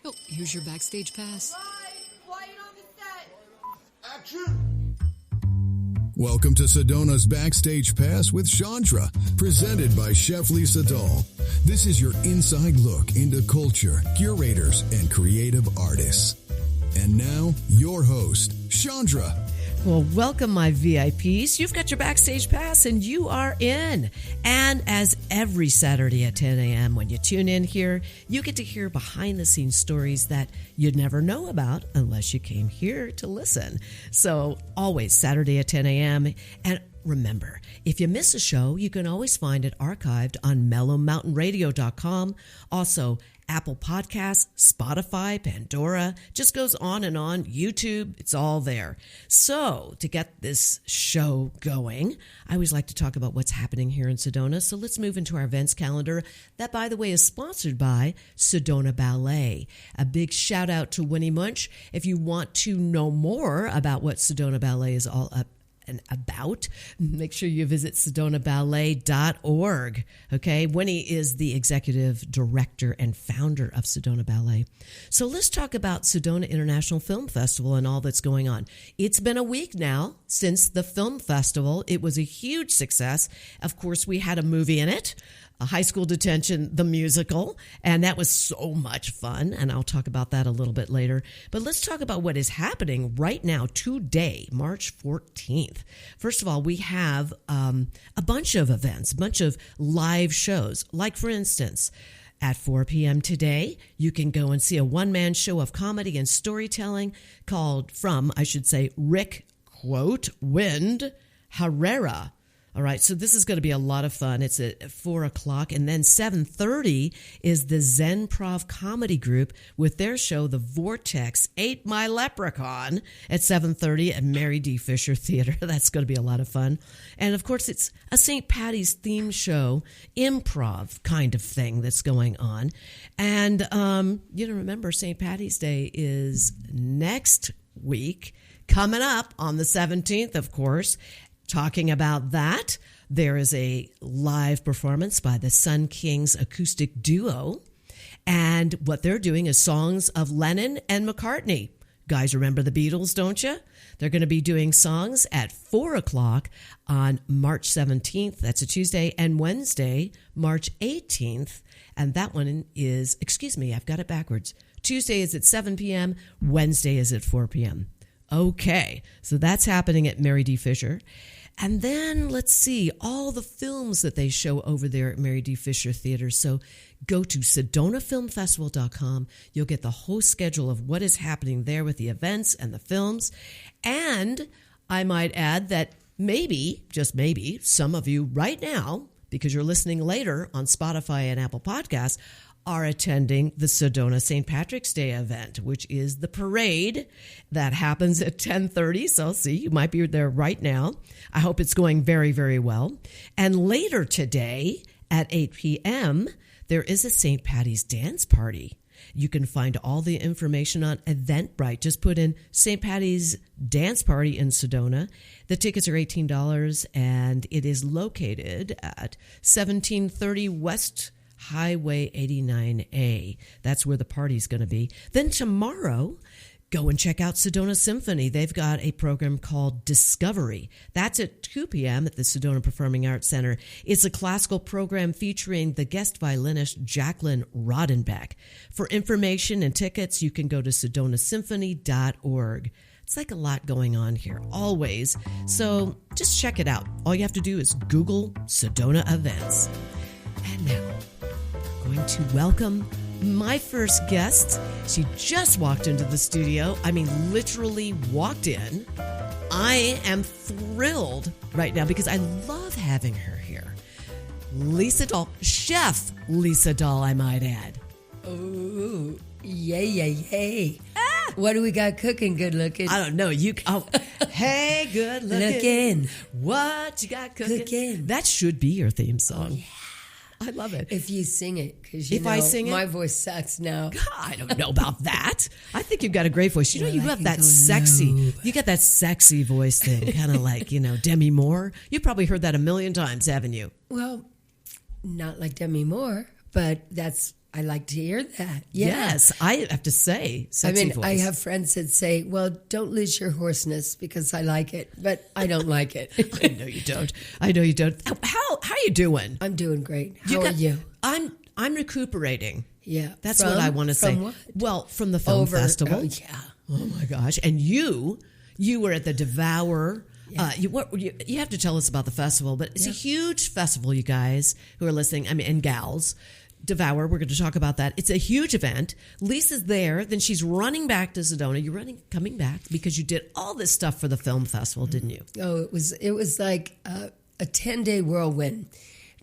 Oh, here's your Backstage pass. Quiet on the set. Action! Welcome to Sedona's Backstage Pass with Shondra, presented by Chef Lisa Dahl. This is your inside look into culture, curators, and creative artists. And now, your host, Shondra. Well, welcome, my VIPs. You've got your Backstage Pass, and you are in. And as every Saturday at 10 a.m., when you tune in here, you get to hear behind-the-scenes stories that you'd never know about unless you came here to listen. So always Saturday at 10 a.m. And remember, if you miss a show, you can always find it archived on mellowmountainradio.com. Also, Apple Podcasts, Spotify, Pandora, just goes on and on. YouTube, it's all there. So to get this show going, I always like to talk about what's happening here in Sedona. So let's move into our events calendar. That, by the way, is sponsored by Sedona Ballet. A big shout out to Winnie Munch. If you want to know more about what Sedona Ballet is all about, make sure you visit sedonaballet.org. Okay, Winnie is the executive director and founder of Sedona Ballet. So let's talk about Sedona International Film Festival and all that's going on. It's been a week now since the film festival. It was a huge success. Of course, we had a movie in it, a High School Detention, the musical, and that was so much fun, and I'll talk about that a little bit later. But let's talk about what is happening right now, today, March 14th. First of all, we have a bunch of events, a bunch of live shows. Like, for instance, at 4 p.m. today, you can go and see a one-man show of comedy and storytelling called Rick, quote, Wind Herrera. All right, so this is going to be a lot of fun. It's at 4 o'clock. And then 7:30 is the Zen Prov Comedy Group with their show, The Vortex Ate My Leprechaun, at 7:30 at Mary D. Fisher Theater. That's going to be a lot of fun. And, of course, it's a St. Patty's theme show, improv kind of thing that's going on. And, remember, St. Patty's Day is next week, coming up on the 17th, of course. Talking about that, there is a live performance by the Sun Kings acoustic duo. And what they're doing is songs of Lennon and McCartney. Guys, remember the Beatles, don't you? They're going to be doing songs at 4 o'clock on March 17th. That's a Tuesday. And Wednesday, March 18th. And that one is, I've got it backwards. Tuesday is at 7 p.m. Wednesday is at 4 p.m. Okay, so that's happening at Mary D. Fisher. And then let's see, all the films that they show over there at Mary D. Fisher Theater. So go to sedonafilmfestival.com. You'll get the whole schedule of what is happening there with the events and the films. And I might add that maybe, just maybe, some of you right now, because you're listening later on Spotify and Apple Podcasts, are attending the Sedona St. Patrick's Day event, which is the parade that happens at 10:30. So see, you might be there right now. I hope it's going very, very well. And later today at 8 p.m., there is a St. Patty's dance party. You can find all the information on Eventbrite. Just put in St. Patty's Dance Party in Sedona. The tickets are $18, and it is located at 1730 West Highway 89A. That's where the party's going to be. Then tomorrow, go and check out Sedona Symphony. They've got a program called Discovery. That's at 2 p.m. at the Sedona Performing Arts Center. It's a classical program featuring the guest violinist Jacqueline Rodenbeck. For information and tickets, you can go to sedonasymphony.org. It's like a lot going on here, always. So just check it out. All you have to do is Google Sedona events. And now, going to welcome my first guest. She just walked into the studio. I mean, literally walked in. I am thrilled right now because I love having her here. Lisa Dahl, Chef Lisa Dahl, I might add. Oh, yay. What do we got cooking, good looking? I don't know. Hey, good looking. What you got cooking? That should be your theme song. Oh, yeah. I love it. If you sing it, because I sing it, my voice sucks now. God, I don't know about that. I think you've got a great voice. You know, you have that sexy, you got that sexy voice thing, kind of like, Demi Moore. You've probably heard that a million times, haven't you? Well, not like Demi Moore, but I like to hear that. Yes, I have to say, sexy voice. I have friends that say, well, don't lose your hoarseness because I like it, but I don't like it. I know you don't. I know you don't. How are you doing? I'm doing great. How are you? I'm recuperating. Yeah. That's what I want to say. From what? Well, from the film festival. Oh, yeah. Oh my gosh. And you were at the Devour. Yeah. You have to tell us about the festival, but it's a huge festival, you guys who are listening, and gals. Devour, we're going to talk about that. It's a huge event. Lisa's there, then she's running back to Sedona. You're coming back because you did all this stuff for the film festival, didn't you? Oh, it was like a 10-day whirlwind.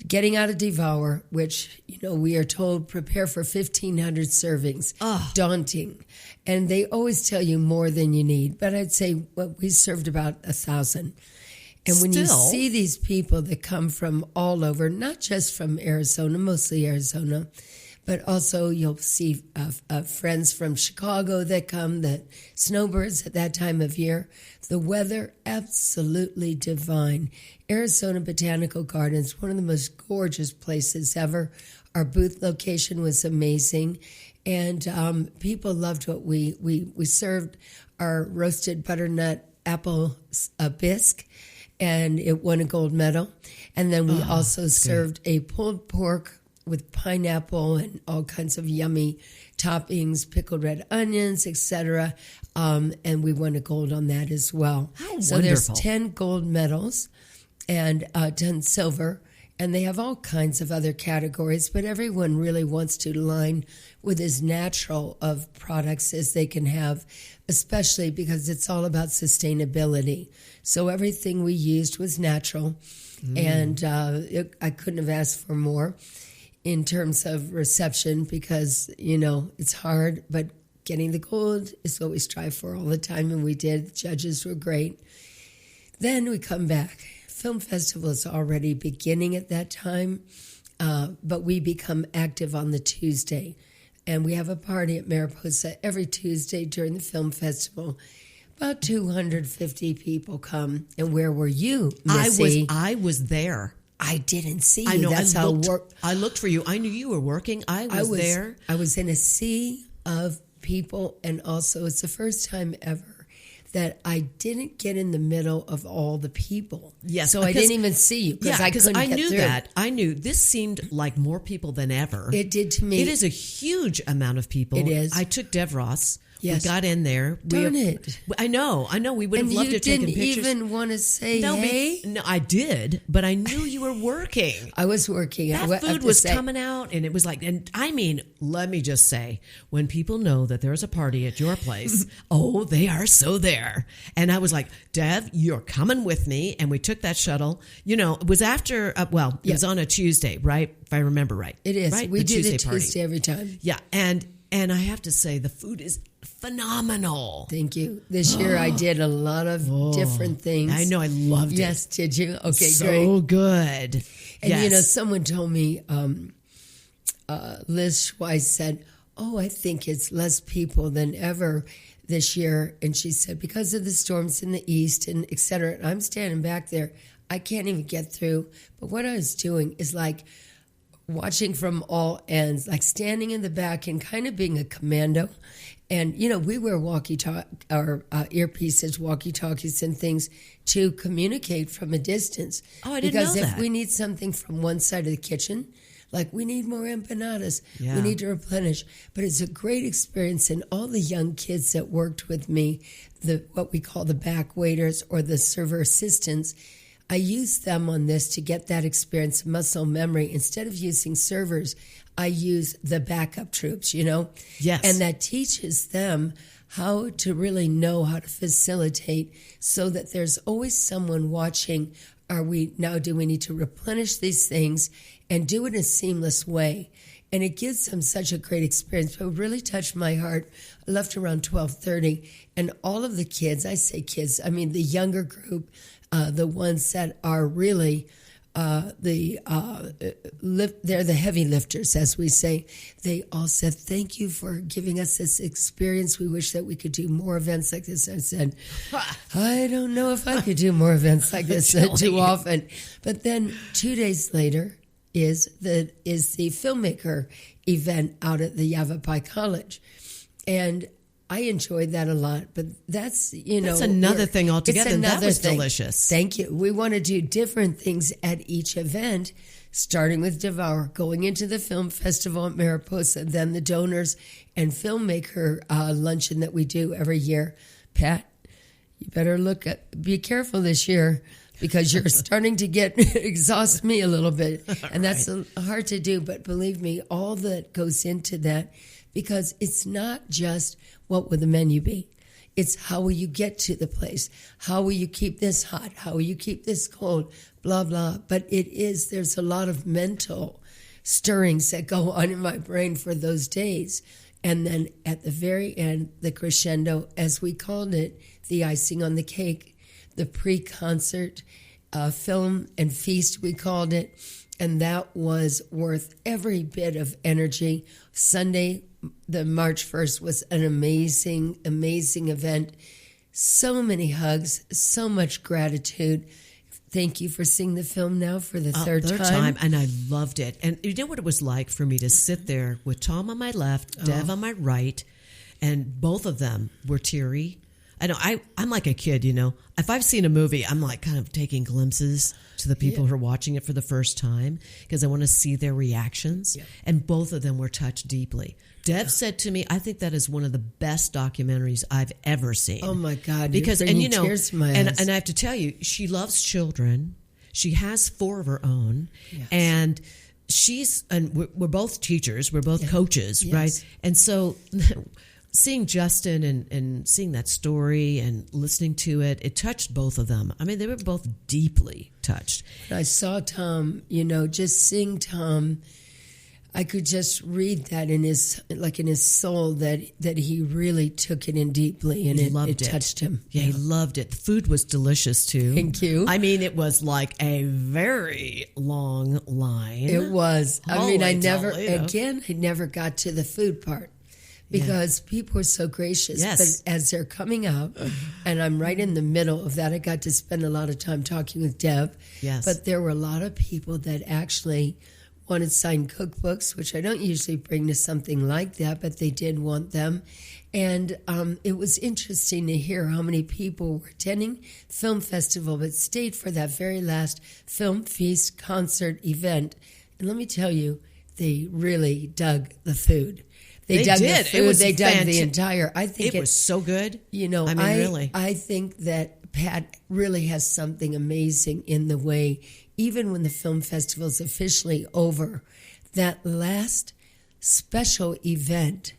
Getting out of Devour, which, we are told prepare for 1,500 servings. Daunting. And they always tell you more than you need. But I'd say we served about 1,000. And when you see these people that come from all over, not just from Arizona, mostly Arizona, but also you'll see friends from Chicago that come, that snowbirds at that time of year. The weather, absolutely divine. Arizona Botanical Gardens, one of the most gorgeous places ever. Our booth location was amazing. And people loved what we served. Our roasted butternut apple bisque, and it won a gold medal. And then we also served a pulled pork with pineapple and all kinds of yummy toppings, pickled red onions, etc. And we won a gold on that as well. How so wonderful. There's 10 gold medals and 10 silver. And they have all kinds of other categories, but everyone really wants to line with as natural of products as they can have, especially because it's all about sustainability. So everything we used was natural, and I couldn't have asked for more in terms of reception because, it's hard, but getting the gold is what we strive for all the time, and we did. The judges were great. Then we come back. Film festival is already beginning at that time, but we become active on the Tuesday. And we have a party at Mariposa every Tuesday during the film festival. About 250 people come. And where were you, Missy? I was there. I didn't see you. I know. That's I looked for you. I knew you were working. I was there. I was in a sea of people, and also it's the first time ever that I didn't get in the middle of all the people. Yes. So I didn't even see you because I couldn't get knew through. that. I knew this seemed like more people than ever. It did to me. It is a huge amount of people. It is. I took Dev Ross. Yes. We got in there. Darn it. I know. We would have loved to have taken pictures. And you didn't even want to say hey? No, I did, but I knew you were working. I was working. That food was coming out, and it was like, and I mean, let me just say, when people know that there's a party at your place, they are so there. And I was like, Dev, you're coming with me. And we took that shuttle. It was after, it was on a Tuesday, right? If I remember right. It is. Right? We the do Tuesday the Tuesday party. every time. Yeah, and I have to say, the food is phenomenal. Thank you. This year I did a lot of different things. I know. I loved it. Yes, did you? Okay, so great. So good. And someone told me, Liz Schweiss said, I think it's less people than ever this year. And she said, because of the storms in the east and et cetera. And I'm standing back there. I can't even get through. But what I was doing is like watching from all ends, like standing in the back and kind of being a commando. And, we wear earpieces, walkie-talkies and things to communicate from a distance. Oh, I didn't know that. Because if we need something from one side of the kitchen, like we need more empanadas, we need to replenish. But it's a great experience. And all the young kids that worked with me, what we call the back waiters or the server assistants, I use them on this to get that experience, muscle memory. Instead of using servers, I use the backup troops, Yes. And that teaches them how to really know how to facilitate so that there's always someone watching. Do we need to replenish these things and do it in a seamless way? And it gives them such a great experience. But it really touched my heart. I left around 12:30, and all of the kids, I say kids, I mean the younger group, the ones that are really they're the heavy lifters, as we say. They all said, thank you for giving us this experience. We wish that we could do more events like this. I said, I don't know if I could do more events like this too often. But then 2 days later is the filmmaker event out at the Yavapai College. And I enjoyed that a lot, but that's, That's another thing altogether, and that was delicious. Thank you. We want to do different things at each event, starting with Devour, going into the film festival at Mariposa, then the donors and filmmaker luncheon that we do every year. Pat, you better be careful this year, because you're starting to exhaust me a little bit. And that's hard to do, but believe me, all that goes into that, because it's not just what will the menu be. It's how will you get to the place? How will you keep this hot? How will you keep this cold? Blah, blah. But there's a lot of mental stirrings that go on in my brain for those days. And then at the very end, the crescendo, as we called it, the icing on the cake, the pre-concert film and feast, we called it. And that was worth every bit of energy. Sunday, the March 1st, was an amazing, amazing event. So many hugs, so much gratitude. Thank you for seeing the film now for the third time. And I loved it. And you know what it was like for me to sit there with Tom on my left, Dev on my right, and both of them were teary. I know I'm like a kid, If I've seen a movie, I'm like kind of taking glimpses to the people who are watching it for the first time, because I want to see their reactions. Yeah. And both of them were touched deeply. Dev said to me, I think that is one of the best documentaries I've ever seen. Oh my God. Because, tears to my eyes. And I have to tell you, she loves children. She has 4 of her own. Yes. And we're both teachers. We're both coaches, right? And so seeing Justin and seeing that story and listening to it, it touched both of them. I mean, they were both deeply touched. I saw Tom, just seeing Tom, I could just read that in his soul that he really took it in deeply, and it touched him. Yeah, he loved it. The food was delicious too. Thank you. I mean, it was like a very long line. It was. I never got to the food part, because people were so gracious. Yes. But as they're coming out, and I'm right in the middle of that, I got to spend a lot of time talking with Deb. Yes. But there were a lot of people that actually wanted signed cookbooks, which I don't usually bring to something like that, but they did want them. And it was interesting to hear how many people were attending film festival but stayed for that very last film feast concert event. And let me tell you, they really dug the food. They dug did. The food. They dug the entire. I think it was so good. Really. I think that Pat really has something amazing in the way, even when the film festival is officially over, that last special event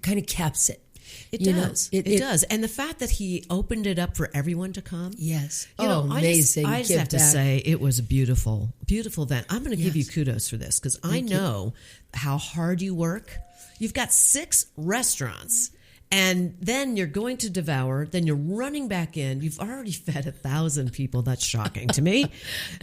kind of caps it. It does. It does. And the fact that he opened it up for everyone to come. Yes. Amazing. I just have to say, it was a beautiful, beautiful event. I'm going to give you Yes. kudos for this, because I know how hard you work. You've got 6 restaurants, and then you're going to Devour, then you're running back in. You've already fed 1,000 people. That's shocking to me.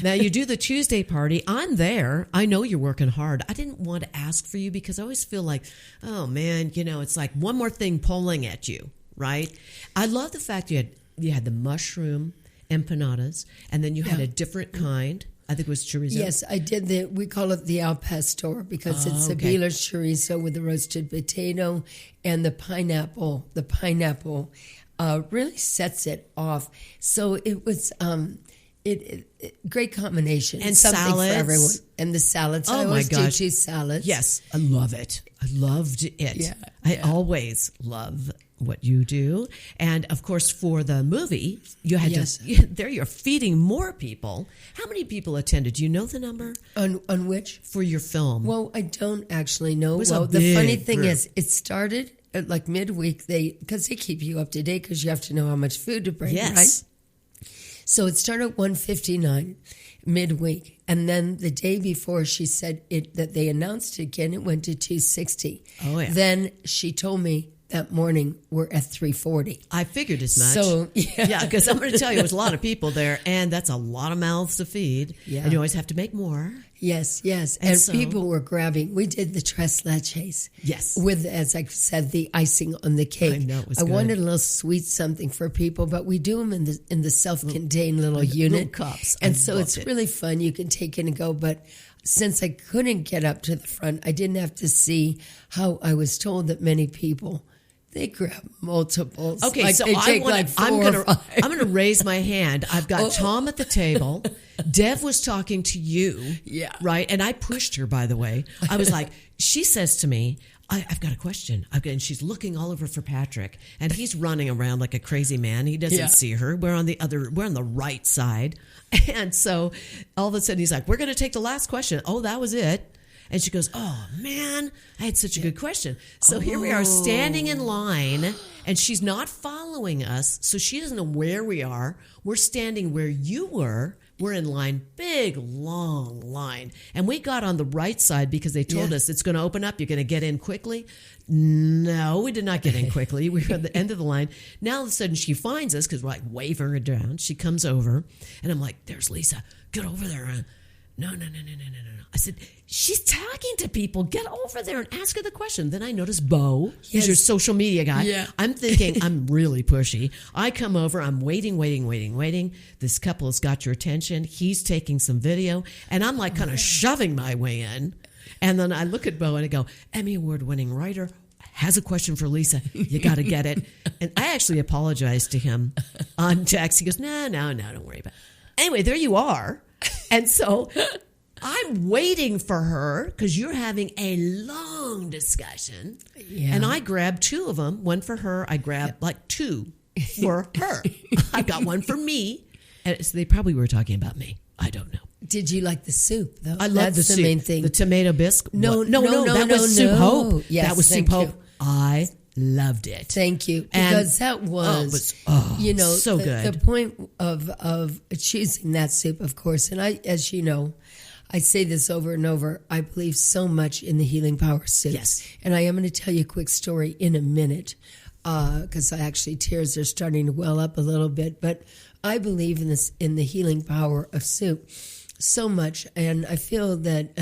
Now you do the Tuesday party. I'm there. I know you're working hard. I didn't want to ask for you, because I always feel like, oh man, it's like one more thing pulling at you, right? I love the fact you had the mushroom empanadas, and then you had a different kind. I think it was chorizo. Yes, I did we call it the al pastor, because it's a Beeler's chorizo with the roasted potato and the pineapple. The pineapple really sets it off. So it was great combination. And something salads. For everyone. And the salads. Oh I my always gosh. do choose salads. Yes, I love it. I loved it. Yeah, I always love what you do. And of course, for the movie, you had you're feeding more people. How many people attended? Do you know the number? On which? For your film. Well, I don't actually know. It was well, a the funny big thing group. is, it started at like midweek. Because they keep you up to date, because you have to know how much food to bring, Yes. right? So it started at 1:59 midweek, and then the day before she said that they announced it again, it went to 260. Oh, yeah. Then she told me that morning we're at 340. I figured as much. So, yeah, because I'm going to tell you, there's a lot of people there, and that's a lot of mouths to feed. Yeah. And you always have to make more. Yes. And And so- people were grabbing. We did the tres leches. Yes. With, as I said, the icing on the cake. I know, it was I good. wanted a little sweet something for people, but we do them in the self-contained little unit. cups. And I so loved it's it. really fun. You can take it and go. But since I couldn't get up to the front, I didn't have to see how I was told that many people, they grab multiples. Okay, like so they take I'm four or five. gonna raise my hand. I've got Tom at the table. Dev was talking to you, right? And I pushed her. By the way, I was like, she says to me, I've got a question. And she's looking all over for Patrick, and he's running around like a crazy man. He doesn't see her. We're on the right side, and so all of a sudden he's like, "We're going to take the last question." Oh, that was it. And she goes, "Oh man, I had such a good question." So here we are standing in line, and she's not following us, so she doesn't know where we are. We're standing where you were. We're in line, big, long line. And we got on the right side because they told us it's going to open up. You're going to get in quickly. No, we did not get in quickly. We were at the end of the line. Now, all of a sudden, she finds us because we're like waving her down. She comes over, and I'm like, "There's Lisa. Get over there." No. I said, "She's talking to people. Get over there and ask her the question." Then I notice Bo, who's your social media guy. Yeah. I'm thinking I'm really pushy. I come over. I'm waiting. This couple has got your attention. He's taking some video. And I'm like kind of shoving my way in. And then I look at Bo and I go, "Emmy Award-winning writer has a question for Lisa. You got to get it." And I actually apologized to him on text. He goes, no, don't worry about it. Anyway, there you are. And so I'm waiting for her because you're having a long discussion. Yeah. And I grabbed two of them, one for her. I grabbed like two for her. I got one for me. And so they probably were talking about me. I don't know. Did you like the soup, though? I love the soup. The main thing. The tomato bisque. No, that was Soup Hope. Yes, that was Soup Hope. I loved it. Thank you. Because that was so good. The point of choosing that soup, of course, and I, as you know, I say this over and over, I believe so much in the healing power of soups. Yes. And I am going to tell you a quick story in a minute because tears are starting to well up a little bit. But I believe in the healing power of soup so much. And I feel that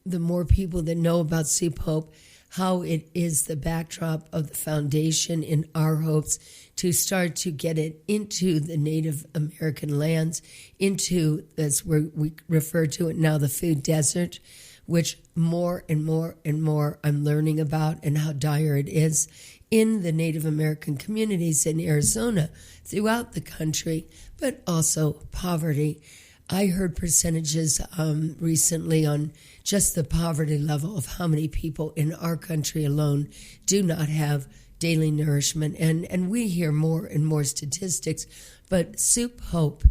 the more people that know about Soup Hope, how it is the backdrop of the foundation in our hopes to start to get it into the Native American lands, into, as we refer to it now, the food desert, which more and more and more I'm learning about and how dire it is in the Native American communities in Arizona, throughout the country, but also poverty. I heard percentages recently on just the poverty level of how many people in our country alone do not have daily nourishment. And we hear more and more statistics. But Soup Hope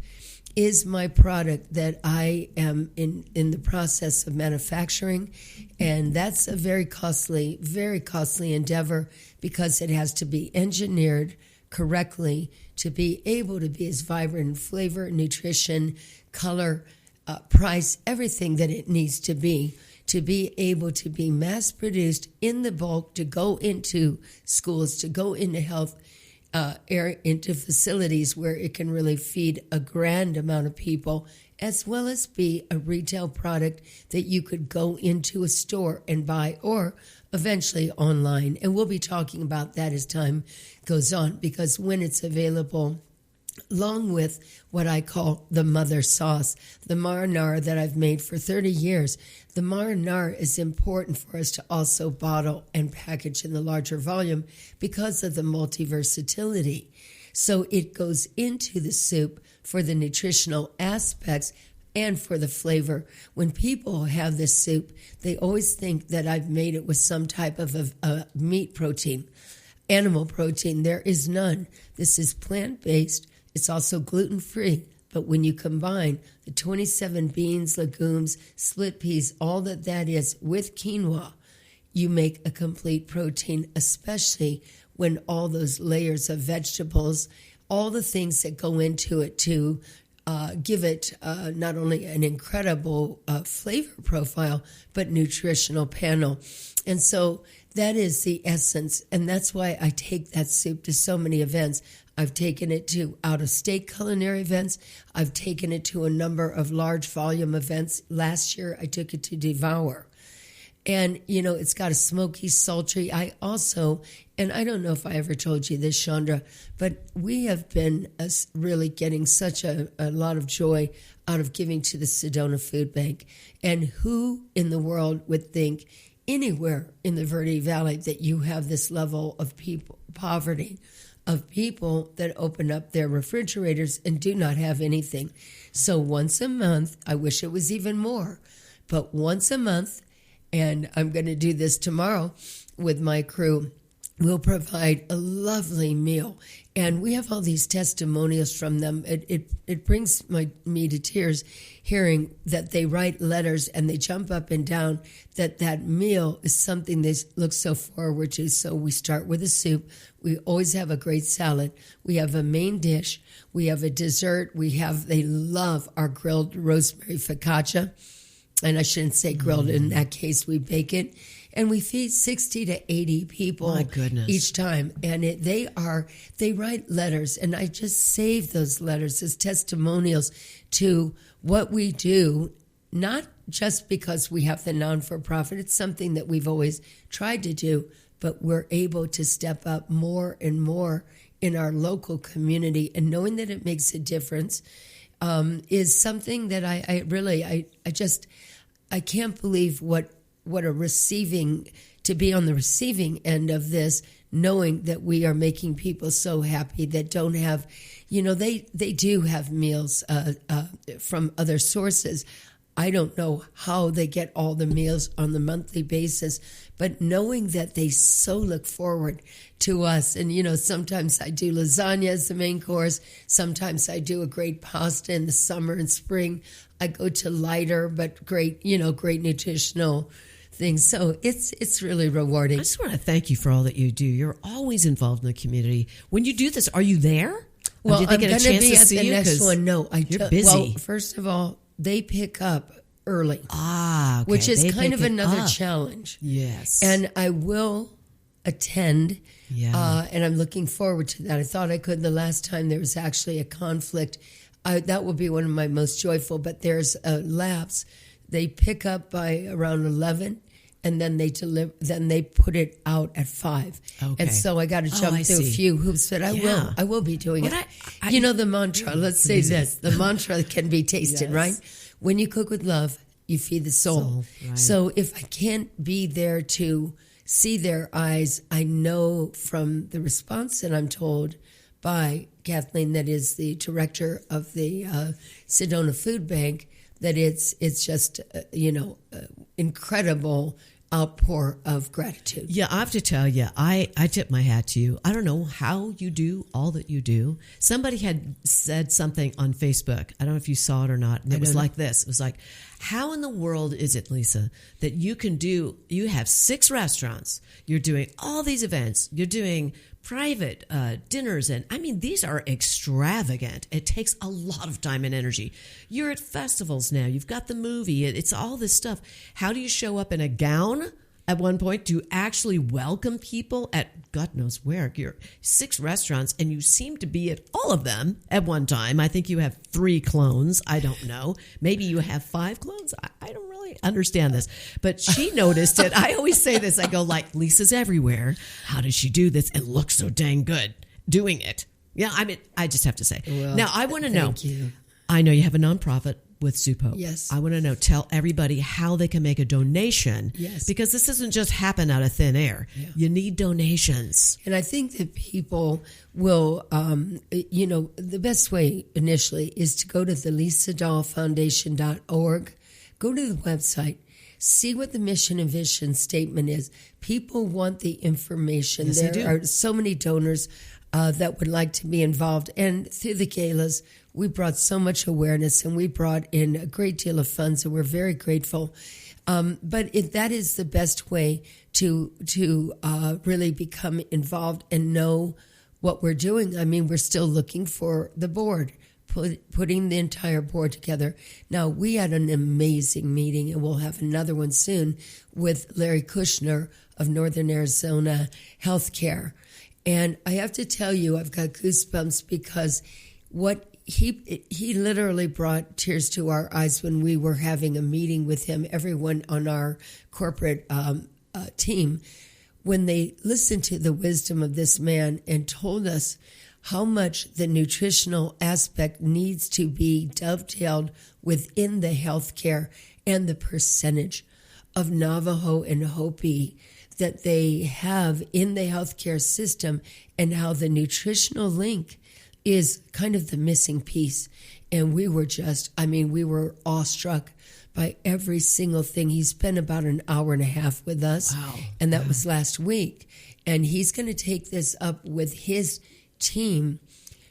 is my product that I am in the process of manufacturing. And that's a very costly endeavor because it has to be engineered correctly to be able to be as vibrant in flavor, nutrition, color, price, everything that it needs to be able to be mass produced in the bulk, to go into schools, to go into health into facilities where it can really feed a grand amount of people, as well as be a retail product that you could go into a store and buy, or eventually online. And we'll be talking about that as time goes on, because when it's available, along with what I call the mother sauce, the marinara that I've made for 30 years. The marinara is important for us to also bottle and package in the larger volume because of the multi-versatility. So it goes into the soup for the nutritional aspects and for the flavor. When people have this soup, they always think that I've made it with some type of a meat protein, animal protein. There is none. This is plant-based. It's also gluten-free, but when you combine the 27 beans, legumes, split peas, all that is with quinoa, you make a complete protein, especially when all those layers of vegetables, all the things that go into it to give it not only an incredible flavor profile, but nutritional panel. And so that is the essence, and that's why I take that soup to so many events. I've taken it to out-of-state culinary events. I've taken it to a number of large volume events. Last year, I took it to Devour. And, it's got a smoky, sultry. I also And I don't know if I ever told you this, Shondra, but we have been really getting such a lot of joy out of giving to the Sedona Food Bank. And who in the world would think anywhere in the Verde Valley that you have this level of poverty, of people that open up their refrigerators and do not have anything. So once a month, I wish it was even more, but once a month, and I'm going to do this tomorrow with my crew, we'll provide a lovely meal. And we have all these testimonials from them. It brings me to tears hearing that they write letters and they jump up and down, that meal is something they look so forward to. So we start with a soup. We always have a great salad. We have a main dish. We have a dessert. They love our grilled rosemary focaccia. And I shouldn't say grilled. In that case, we bake it. And we feed 60 to 80 people each time. And they write letters, and I just save those letters as testimonials to what we do, not just because we have the non-for-profit. It's something that we've always tried to do, but we're able to step up more and more in our local community. And knowing that it makes a difference is something that I can't believe what a to be on the receiving end of this, knowing that we are making people so happy that don't have, they do have meals from other sources. I don't know how they get all the meals on the monthly basis, but knowing that they so look forward to us. And, sometimes I do lasagna as the main course. Sometimes I do a great pasta in the summer and spring. I go to lighter but great nutritional things. So it's really rewarding. I just want to thank you for all that you do. You're always involved in the community. When you do this, are you there? Well, do they get I'm a going to chance be to at see the you? next one. No, you're busy. Well, first of all, they pick up early. Okay. Which is They kind of pick it another up. challenge. Yes. And I will attend. Yeah. And I'm looking forward to that. I thought I could the last time there was actually a conflict. That will be one of my most joyful, but there's a lapse. They pick up by around 11, and then they deliver. Then they put it out at 5. Okay. And so I got to jump through a few hoops, but I will be doing it. The mantra. Let's say this: the mantra can be tasted, Yes. right? When you cook with love, you feed the soul. Right. So if I can't be there to see their eyes, I know from the response that I'm told by Kathleen, that is the director of the Sedona Food Bank, that it's just incredible outpour of gratitude. Yeah, I have to tell you, I tip my hat to you. I don't know how you do all that you do. Somebody had said something on Facebook. I don't know if you saw it or not. And it was like this. It was like, how in the world is it, Lisa, that you have 6 restaurants, you're doing all these events, you're doing private dinners, and I mean, these are extravagant. It takes a lot of time and energy. You're at festivals now. You've got the movie. It's all this stuff. How do you show up in a gown at one point to actually welcome people at God knows where? You're 6 restaurants, and you seem to be at all of them at one time. I think you have 3 clones. I don't know. Maybe you have 5 clones. I don't really understand this, but she noticed it. I always say this. I go like, Lisa's everywhere. How does she do this and look so dang good doing it? Yeah, I mean, I just have to say. Well, now, I want to know. Thank you. I know you have a nonprofit with Soup Hope. Yes. I want to know, tell everybody how they can make a donation. Yes. Because this doesn't just happen out of thin air. Yeah. You need donations. And I think that people will, the best way initially is to go to the LisaDahlFoundation.org. Go to the website. See what the mission and vision statement is. People want the information. Yes, there they do. are so many donors that would like to be involved. And through the galas, we brought so much awareness, and we brought in a great deal of funds, and we're very grateful. But that is the best way to really become involved and know what we're doing. I mean, we're still looking for the board, putting the entire board together. Now, we had an amazing meeting, and we'll have another one soon with Larry Kushner of Northern Arizona Healthcare. And I have to tell you, I've got goosebumps because what he literally brought tears to our eyes when we were having a meeting with him, everyone on our corporate team, when they listened to the wisdom of this man and told us how much the nutritional aspect needs to be dovetailed within the healthcare and the percentage of Navajo and Hopi that they have in the healthcare system, and how the nutritional link is kind of the missing piece. And we were we were awestruck by every single thing. He spent about an hour and a half with us. Wow. And that was last week. And he's going to take this up with his team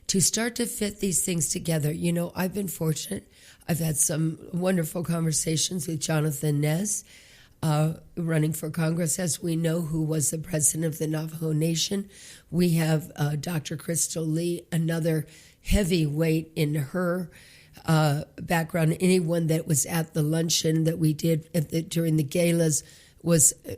to start to fit these things together. You know, I've been fortunate. I've had some wonderful conversations with Jonathan Nez, running for Congress, as we know, who was the president of the Navajo Nation. We have Dr. Crystal Lee, another heavyweight in her background. Anyone that was at the luncheon that we did during the galas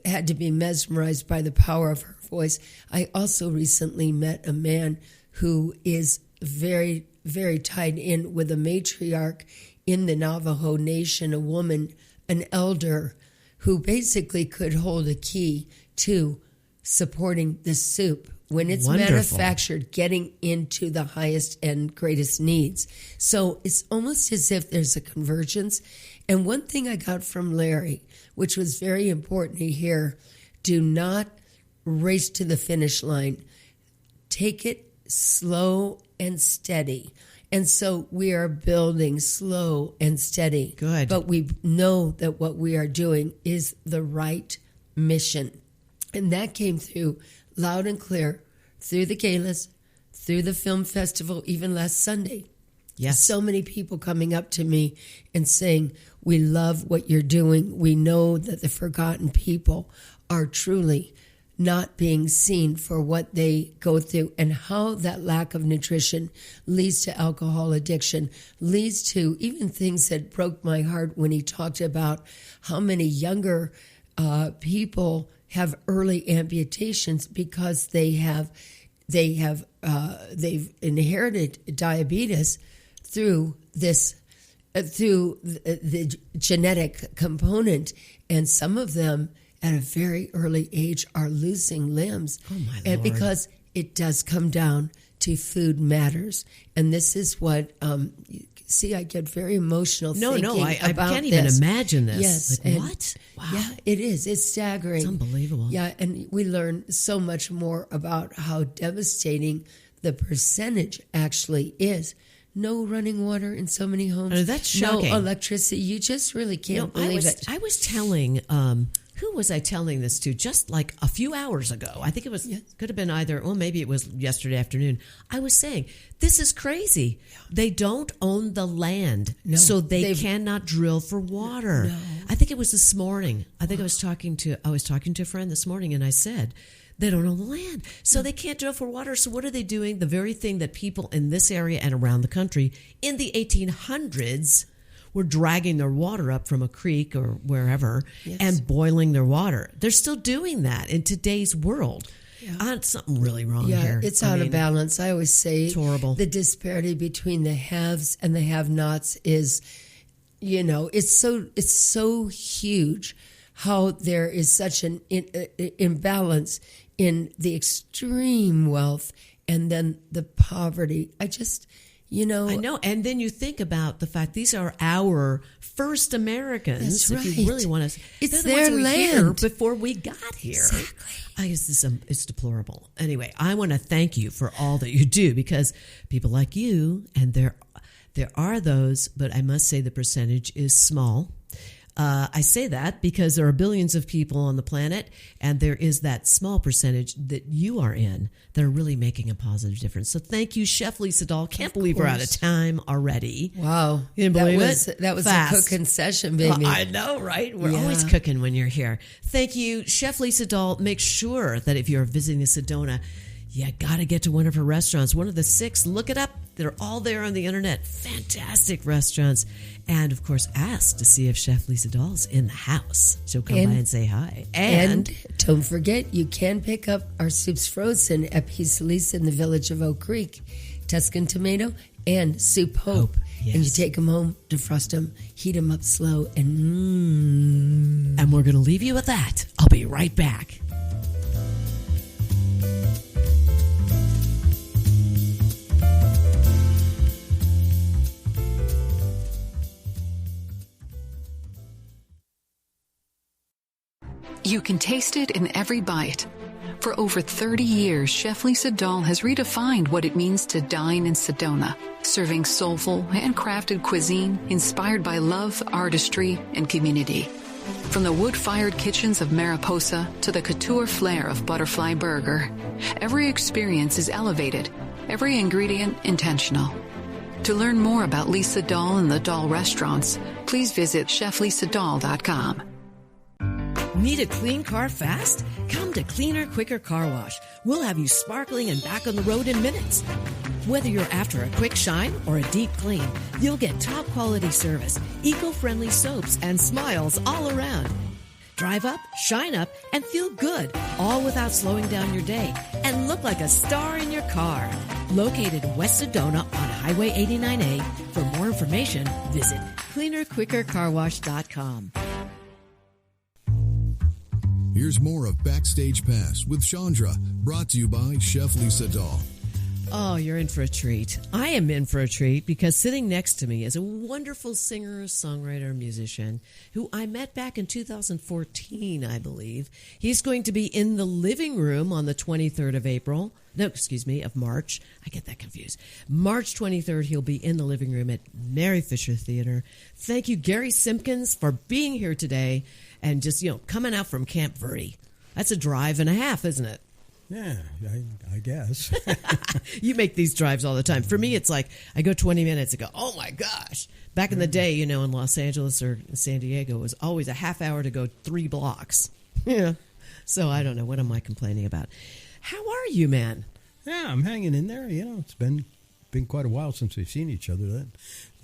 had to be mesmerized by the power of her voice. I also recently met a man who is very, very tied in with a matriarch in the Navajo Nation, a woman, an elder, who basically could hold a key to supporting the soup when it's Wonderful. manufactured, getting into the highest and greatest needs. So it's almost as if there's a convergence. And one thing I got from Larry, which was very important to hear, do not race to the finish line. Take it slow and steady. And so we are building slow and steady. Good. But we know that what we are doing is the right mission. And that came through loud and clear through the galas, through the film festival, even last Sunday. Yes. So many people coming up to me and saying, we love what you're doing. We know that the forgotten people are truly not being seen for what they go through, and how that lack of nutrition leads to alcohol addiction, leads to even things that broke my heart when he talked about how many younger people have early amputations because they've inherited diabetes through the genetic component, and some of them at a very early age are losing limbs. Oh, my Lord. And because it does come down to food matters. And this is what, I get very emotional thinking I about can't even this. imagine this. Yes. Like, and what? Wow. Yeah, it is. It's staggering. It's unbelievable. Yeah, and we learn so much more about how devastating the percentage actually is. No running water in so many homes. Oh, that's shocking. No electricity. You just really can't believe it. I was telling, who was I telling this to just like a few hours ago? I think it was, could have been either, maybe it was yesterday afternoon. I was saying, this is crazy. They don't own the land, so they cannot drill for water. No. I think it was this morning. I think I was talking to a friend this morning, and I said, they don't own the land, so they can't drill for water. So what are they doing? The very thing that people in this area and around the country in the 1800s were dragging their water up from a creek or wherever and boiling their water. They're still doing that in today's world. Yeah. Something really wrong here. It's out of balance. I always say it's horrible. The disparity between the haves and the have-nots is, it's so huge how there is such an imbalance in the extreme wealth and then the poverty. I know. And then you think about the fact these are our first Americans. That's right. If you really want to, it's their their land here before we got here. Exactly. It's deplorable. Anyway, I want to thank you for all that you do, because people like you, and there are those, but I must say the percentage is small. I say that because there are billions of people on the planet, and there is that small percentage that you are in that are really making a positive difference. So thank you, Chef Lisa Dahl. Can't believe we're out of time already. Wow. You didn't believe it? That was Fast. a cooking session, baby. I know, right? We're always cooking when you're here. Thank you, Chef Lisa Dahl. Make sure that if you're visiting Sedona, you got to get to one of her restaurants, one of the 6. Look it up. They're all there on the internet. Fantastic restaurants. And, of course, ask to see if Chef Lisa Dahl's in the house. She'll come by and say hi. And don't forget, you can pick up our soups frozen at Pisa Lisa in the village of Oak Creek. Tuscan tomato and Soup Hope. Yes. And you take them home, defrost them, heat them up slow, and And we're going to leave you with that. I'll be right back. You can taste it in every bite. For over 30 years, Chef Lisa Dahl has redefined what it means to dine in Sedona, serving soulful, handcrafted cuisine inspired by love, artistry, and community. From the wood-fired kitchens of Mariposa to the couture flair of Butterfly Burger, every experience is elevated, every ingredient intentional. To learn more about Lisa Dahl and the Dahl restaurants, please visit cheflisadahl.com. Need a clean car fast? Come to Cleaner, Quicker Car Wash. We'll have you sparkling and back on the road in minutes. Whether you're after a quick shine or a deep clean, you'll get top quality service, eco-friendly soaps, and smiles all around. Drive up, shine up, and feel good, all without slowing down your day, and look like a star in your car. Located in West Sedona on Highway 89A. For more information, visit cleanerquickercarwash.com. Here's more of Backstage Pass with Shondra, brought to you by Chef Lisa Dahl. Oh, you're in for a treat. I am in for a treat because sitting next to me is a wonderful singer, songwriter, musician who I met back in 2014, I believe. He's going to be in the living room on the 23rd of April. No, excuse me, of March. I get that confused. March 23rd, he'll be in the living room at Mary Fisher Theater. Thank you, Gary Simpkins, for being here today and just, coming out from Camp Verde. That's a drive and a half, isn't it? Yeah, I guess. You make these drives all the time. For me, it's like I go 20 minutes and go, oh, my gosh. Back in the day, in Los Angeles or San Diego, it was always a half hour to go 3 blocks. Yeah. So I don't know. What am I complaining about? How are you, man? Yeah, I'm hanging in there. It's been quite a while since we've seen each other. That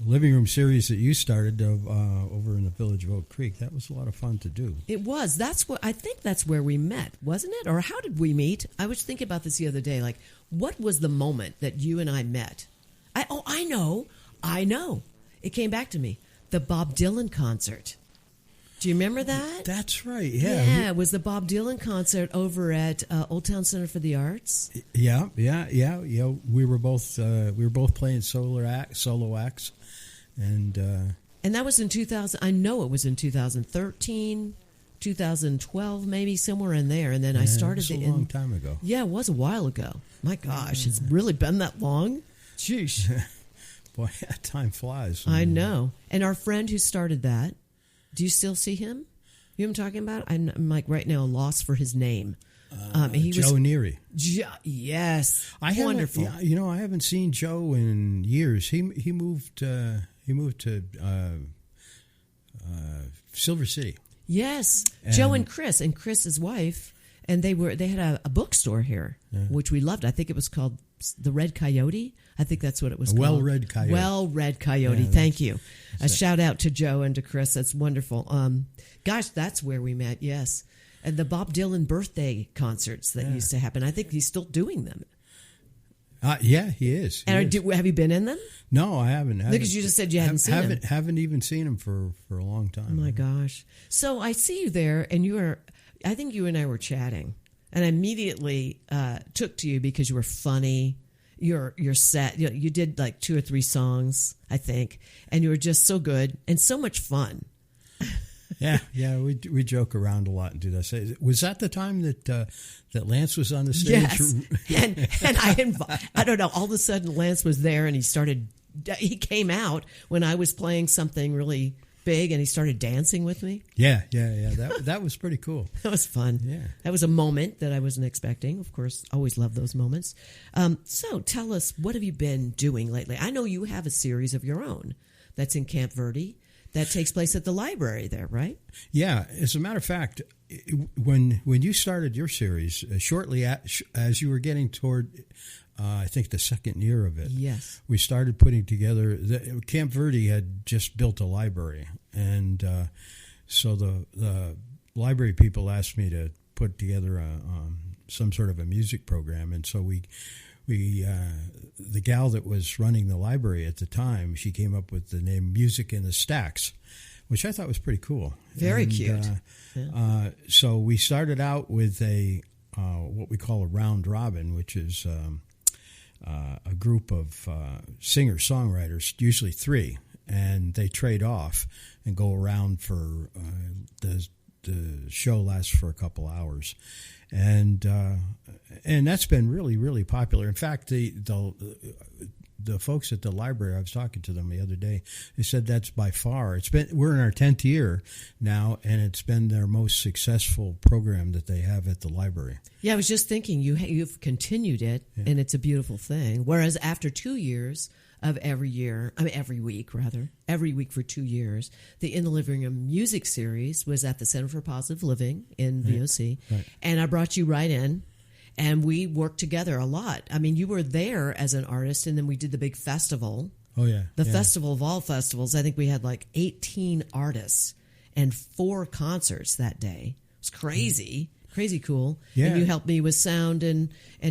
living room series that you started over in the village of Oak Creek, that was a lot of fun to do. It was. I think that's where we met, wasn't it? Or how did we meet? I was thinking about this the other day. Like, what was the moment that you and I met? I know. It came back to me. The Bob Dylan concert. Do you remember that? That's right. Yeah. Yeah, it was the Bob Dylan concert over at Old Town Center for the Arts. Yeah. We were both playing solo acts, and that was in 2000. I know it was in 2013, 2012, maybe somewhere in there. And then I started it was a long time ago. Yeah, it was a while ago. My gosh, it's really been that long. Sheesh. Boy, time flies. I know. And our friend who started that. Do you still see him? You know what I'm talking about? I'm like right now lost for his name. Joe Neary. Yes, wonderful. I haven't seen Joe in years. He moved to Silver City. Yes, Joe and Chris, his wife, and they had a bookstore here, which we loved. I think it was called the Red Coyote. I think that's what it was called. Well-Read Coyote. Well-Read Coyote. Yeah, thank you. A shout out to Joe and to Chris. That's wonderful. Gosh, that's where we met, yes. And the Bob Dylan birthday concerts that used to happen. I think he's still doing them. Yeah, he is. Have you been in them? No, I haven't. Because you just said you hadn't seen him. Haven't even seen him for a long time. Oh, my gosh. So I see you there, and I think you and I were chatting. And I immediately took to you because you were funny. Your set, you did like 2 or 3 songs, I think, and you were just so good and so much fun. Yeah, we joke around a lot and do that. Was that the time that Lance was on the stage? Yes, and I don't know. All of a sudden, Lance was there, and he came out when I was playing something really big, and he started dancing with me. Yeah. That was pretty cool. That was fun. Yeah. That was a moment that I wasn't expecting. Of course, always love those moments. So tell us, what have you been doing lately? I know you have a series of your own that's in Camp Verde that takes place at the library there, right? Yeah. As a matter of fact, when you started your series, shortly as you were getting toward I think the second year of it. Yes. We started putting together, Camp Verde had just built a library. And so the library people asked me to put together some sort of a music program. And so the gal that was running the library at the time, she came up with the name Music in the Stacks, which I thought was pretty cool. Very cute. So we started out with what we call a round robin, which is a group of singer-songwriters, usually 3, and they trade off and go around for the the show lasts for a couple hours, and that's been really, really popular. In fact, the folks at the library, I was talking to them the other day, they said that's by far, we're in our 10th year now, and it's been their most successful program that they have at the library. Yeah, I was just thinking, you've continued it, and it's a beautiful thing. Whereas after 2 years of every week for 2 years, the In the Living Room music series was at the Center for Positive Living in VOC, and I brought you right in. And we worked together a lot. I mean, you were there as an artist, and then we did the big festival. Oh, yeah. The festival of all festivals. I think we had like 18 artists and 4 concerts that day. It was crazy. Crazy cool. Yeah. And you helped me with sound and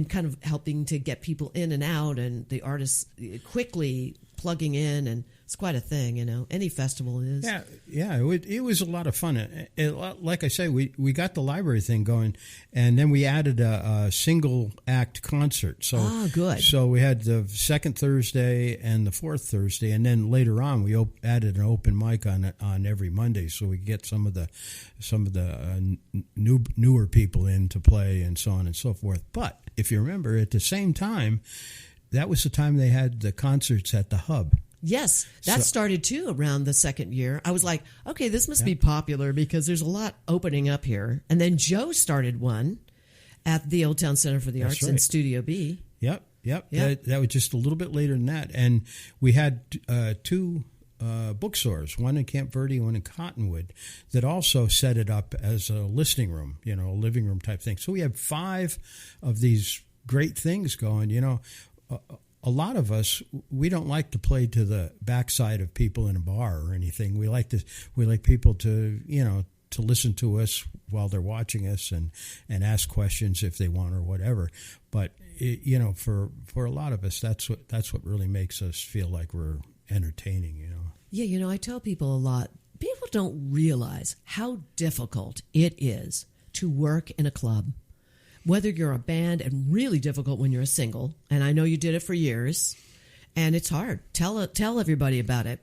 kind of helping to get people in and out, and the artists quickly plugging in, and it's quite a thing, Any festival is. Yeah. It was a lot of fun. Like I say, we got the library thing going, and then we added a single act concert. So good. So we had the second Thursday and the fourth Thursday, and then later on we added an open mic on every Monday, so we get some of the newer people in to play and so on and so forth. But if you remember, at the same time, that was the time they had the concerts at the Hub. Yes, that started too around the second year. I was like, okay, this must be popular because there's a lot opening up here. And then Joe started one at the Old Town Center for the Arts in Studio B. Yep. That was just a little bit later than that. And we had 2 bookstores, one in Camp Verde, one in Cottonwood, that also set it up as a listening room, a living room type thing. So we had 5 of these great things going, A lot of us, we don't like to play to the backside of people in a bar or anything. We like people to, to listen to us while they're watching us and ask questions if they want or whatever. But for a lot of us, that's what really makes us feel like we're entertaining. Yeah, I tell people a lot. People don't realize how difficult it is to work in a club. Whether you're a band, and really difficult when you're a single, and I know you did it for years, and it's hard. Tell everybody about it.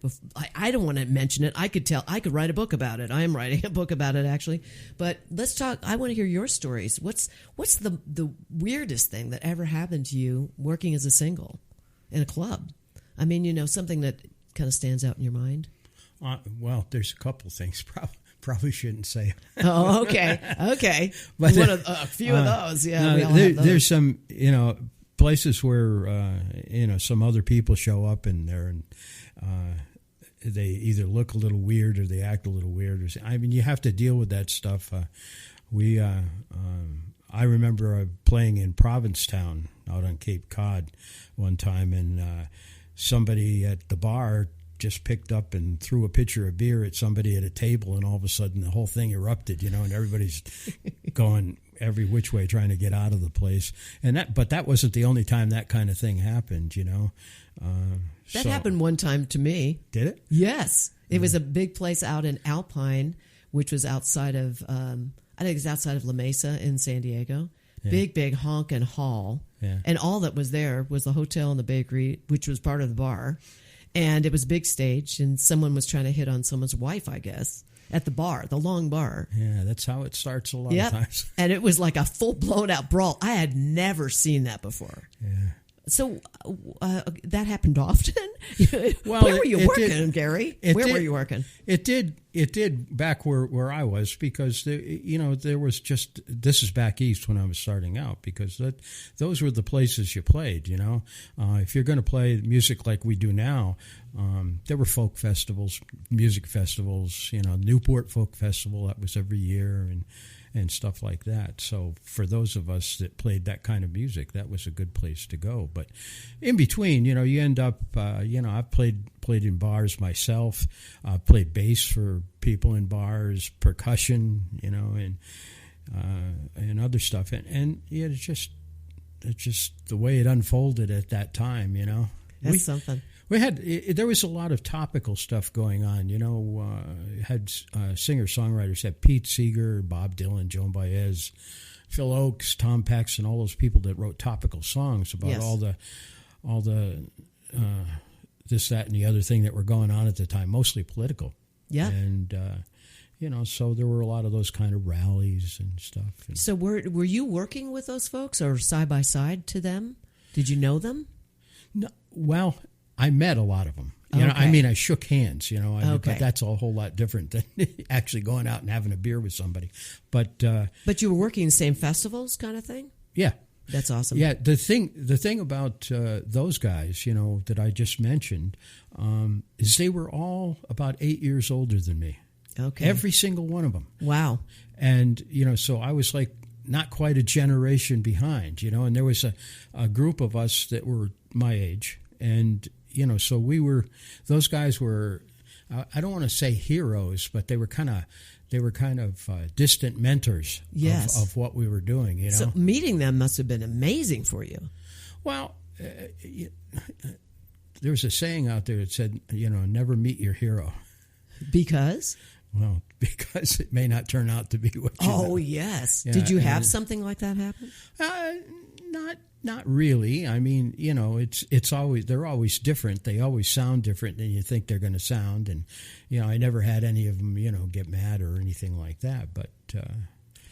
I don't want to mention it. I could write a book about it. I am writing a book about it, actually. But let's talk. I want to hear your stories. What's the weirdest thing that ever happened to you working as a single in a club? I mean, something that kind of stands out in your mind. Well, there's a couple things probably shouldn't say. Oh, okay. But a few of those, yeah. No, there's some, places where, some other people show up in there and they either look a little weird or they act a little weird. You have to deal with that stuff. I remember playing in Provincetown out on Cape Cod one time, and somebody at the bar just picked up and threw a pitcher of beer at somebody at a table, and all of a sudden the whole thing erupted, and everybody's going every which way trying to get out of the place. But that wasn't the only time that kind of thing happened, That happened one time to me. Did it? Yes. It was a big place out in Alpine, which was outside of, I think it's outside of La Mesa in San Diego. Yeah. Big honkin' hall. Yeah. And all that was there was the hotel and the bakery, which was part of the bar. And it was a big stage, and someone was trying to hit on someone's wife, I guess, at the bar, the long bar. Yeah, that's how it starts a lot of times. And it was like a full blown out brawl. I had never seen that before. Yeah. So that happened often? Well, where were you working, Gary? Where were you working? It did back where I was, because there was just, this is back east when I was starting out, because those were the places you played. If you're going to play music like we do now, there were folk festivals, music festivals. Newport Folk Festival, that was every year, and stuff like that. So for those of us that played that kind of music, that was a good place to go. But in between, you end up, I've played in bars myself. I've played bass for people in bars, percussion, and other stuff. And it's just the way it unfolded at that time, That's something. There was a lot of topical stuff going on, had singer-songwriters, had Pete Seeger, Bob Dylan, Joan Baez, Phil Oakes, Tom Paxton, all those people that wrote topical songs about all the this, that, and the other thing that were going on at the time, mostly political. Yeah. And So there were a lot of those kind of rallies and stuff. And So were you working with those folks or side by side to them? Did you know them? no, well, I met a lot of them. Okay. I shook hands, Okay. but that's a whole lot different than actually going out and having a beer with somebody. But But you were working the same festivals kind of thing? yeah. That's awesome. Yeah, the thing about those guys, that I just mentioned, is they were all about 8 years older than me. Okay. Every single one of them. Wow. And, so I was like not quite a generation behind, and there was a group of us that were my age. And, so those guys were, I don't want to say heroes, but they were kind of distant mentors Yes. of what we were doing, So meeting them must have been amazing for you. Well, there's a saying out there that said, never meet your hero. Because? Well, because it may not turn out to be what you Oh, know. yes. Yeah, Did you have and- something like that happen? Not really. I mean, it's always, they're always different. They always sound different than you think they're going to sound. And, I never had any of them, get mad or anything like that. But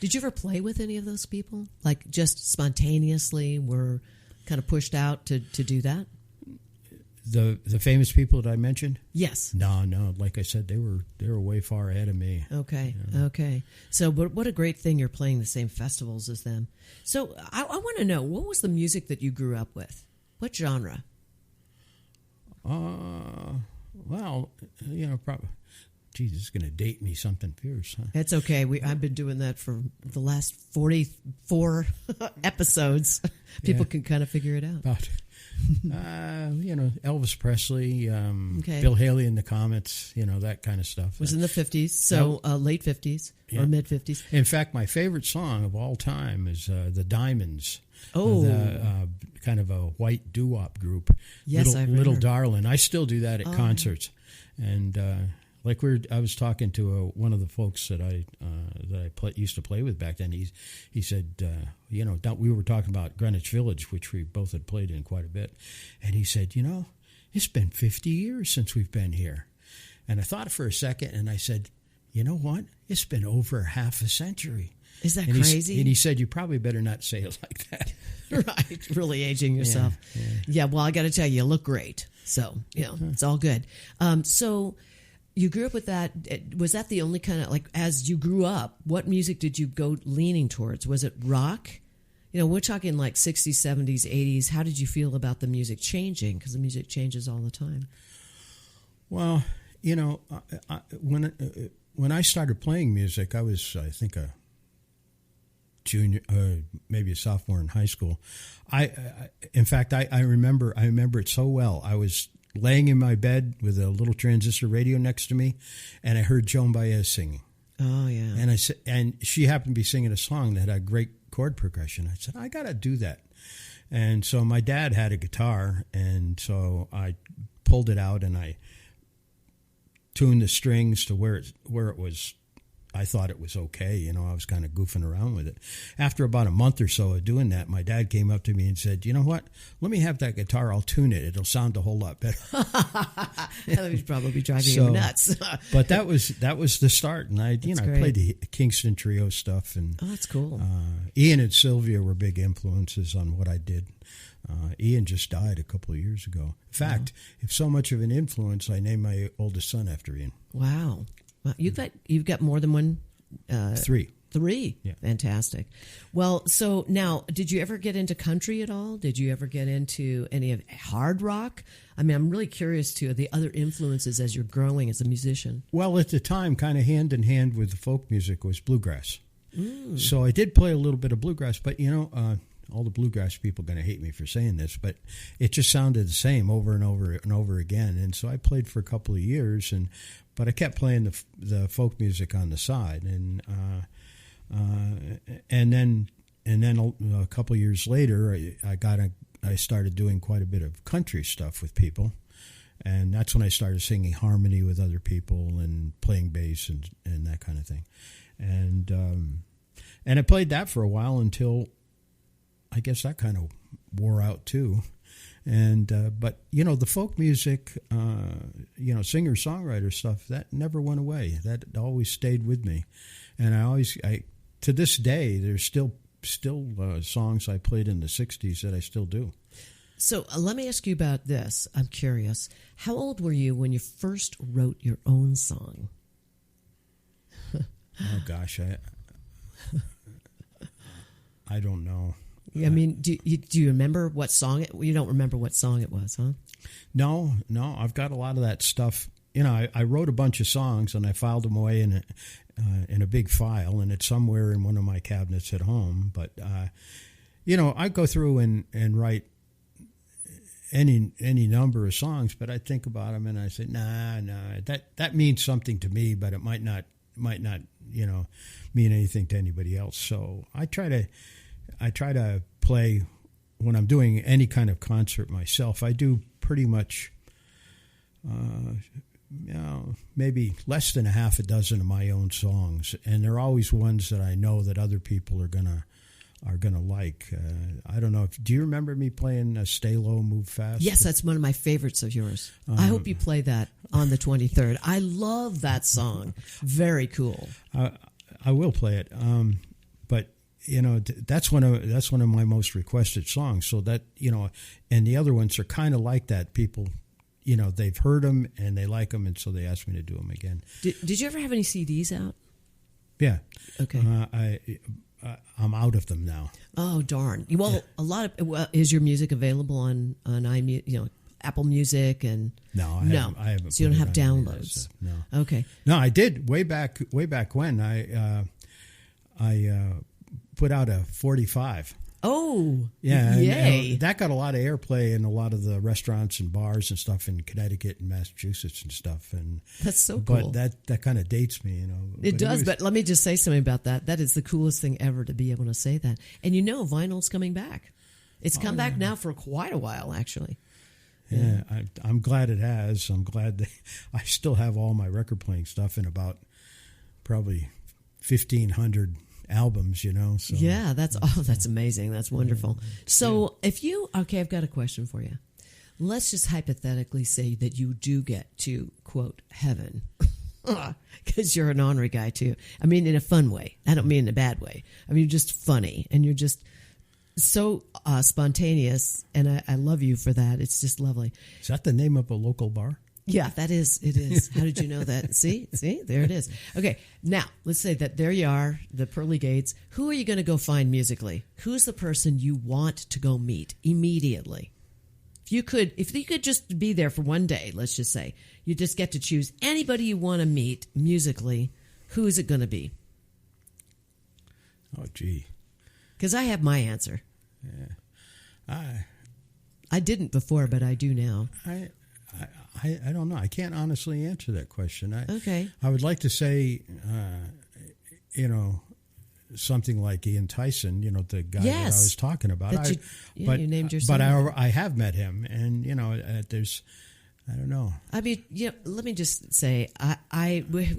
Did you ever play with any of those people? Like just spontaneously were kind of pushed out to do that? the famous people that I mentioned, Yes. no, like I said, they were way far ahead of me. Okay. Okay. So, but what a great thing you're playing the same festivals as them. So, I want to know, what was the music that you grew up with? What genre? Well, probably. Geez, it's going to date me something fierce, huh? It's okay. I've been doing that for the last 44 episodes. People can kind of figure it out. About, Elvis Presley, Okay. Bill Haley and the Comets, that kind of stuff. Was in the 50s, so late 50s Yeah. or mid 50s. In fact, my favorite song of all time is the Diamonds. Oh. Kind of a white doo-wop group. Yes, I Little remember. Darlin'. I still do that at concerts, and I was talking to one of the folks that I used to play with back then. He said, we were talking about Greenwich Village, which we both had played in quite a bit, and he said, it's been 50 years since we've been here, and I thought for a second, and I said, you know what? It's been over half a century. Is that And crazy? and he said, you probably better not say it like that. Right, really aging yourself. Yeah, well, I got to tell you look great. So, it's all good. So you grew up with that. Was that the only kind of, like, as you grew up, what music did you go leaning towards? Was it rock? We're talking like 60s, 70s, 80s. How did you feel about the music changing? Because the music changes all the time. Well, when I started playing music, I was, I think, a junior, maybe a sophomore in high school. In fact, I remember it so well. I was laying in my bed with a little transistor radio next to me, and I heard Joan Baez singing. Oh yeah, and she happened to be singing a song that had great chord progression. I said, I got to do that. And so my dad had a guitar, and so I pulled it out and I tuned the strings to where it was. I thought it was okay. I was kind of goofing around with it. After about a month or so of doing that, my dad came up to me and said, you know what? Let me have that guitar. I'll tune it. It'll sound a whole lot better. That was probably driving him nuts. But that was the start. And I played the Kingston Trio stuff. And oh, that's cool. Ian and Sylvia were big influences on what I did. Ian just died a couple of years ago. In fact, if so much of an influence, I named my oldest son after Ian. Wow. Well, you've got more than one. Three. Yeah. Fantastic. Well, so now, did you ever get into country at all? Did you ever get into any of hard rock? I mean, I'm really curious to the other influences as you're growing as a musician. Well, at the time, kind of hand in hand with the folk music was bluegrass. So I did play a little bit of bluegrass, but all the bluegrass people are going to hate me for saying this, but it just sounded the same over and over and over again. And so I played for a couple of years, but I kept playing the folk music on the side, and then a couple of years later, I started doing quite a bit of country stuff with people, and that's when I started singing harmony with other people and playing bass and that kind of thing, and I played that for a while until I guess that kind of wore out too. And but the folk music, singer songwriter stuff, that never went away. That always stayed with me, and I to this day there's still songs I played in the '60s that I still do. So let me ask you about this. I'm curious. How old were you when you first wrote your own song? Oh gosh, I don't know. I mean, do you remember what song you don't remember what song it was, huh? No. I've got a lot of that stuff. I wrote a bunch of songs and I filed them away in a big file, and it's somewhere in one of my cabinets at home. But I go through and write any number of songs, but I think about them and I say, nah, that means something to me, but it might not mean anything to anybody else. So I try to play when I'm doing any kind of concert myself. I do pretty much, maybe less than a half a dozen of my own songs, and they're always ones that I know that other people are gonna like. I don't know. Do you remember me playing "Stay Low, Move Fast"? Yes, that's one of my favorites of yours. I hope you play that on the 23rd. I love that song. Very cool. I will play it. But that's one of my most requested songs. So that and the other ones are kind of like that. People, they've heard them and they like them, and so they ask me to do them again. Did you ever have any CDs out? Yeah. Okay. I'm out of them now. Oh darn! Well, a lot of is your music available on Apple Music and no. I haven't. So you don't have downloads. No. Okay. No, I did way back when I put out a 45. Oh, yeah! Yay! And that got a lot of airplay in a lot of the restaurants and bars and stuff in Connecticut and Massachusetts and stuff. And that's so cool. But that kind of dates me, It does. But let me just say something about that. That is the coolest thing ever to be able to say that. And vinyl's coming back. It's come back now for quite a while, actually. Yeah, I'm glad it has. I'm glad that I still have all my record playing stuff in about probably 1,500 albums, So yeah, that's amazing. That's wonderful. So I've got a question for you. Let's just hypothetically say that you do get to quote heaven, because you're an ornery guy too. I mean, in a fun way. I don't mean in a bad way. I mean, you're just funny and you're just so spontaneous, and I love you for that. It's just lovely. Is that the name of a local bar? Yeah, it is. How did you know that? See, there it is. Okay, now let's say that there you are, the pearly gates. Who are you going to go find musically? Who's the person you want to go meet immediately? If you could just be there for one day, let's just say, you just get to choose anybody you want to meet musically. Who is it going to be? Oh, gee. Because I have my answer. Yeah. I didn't before, but I do now. I don't know. I can't honestly answer that question. Okay. I would like to say, something like Ian Tyson, the guy that I was talking about. You named your son. But I have met him, and there's, I don't know. I mean, let me just say,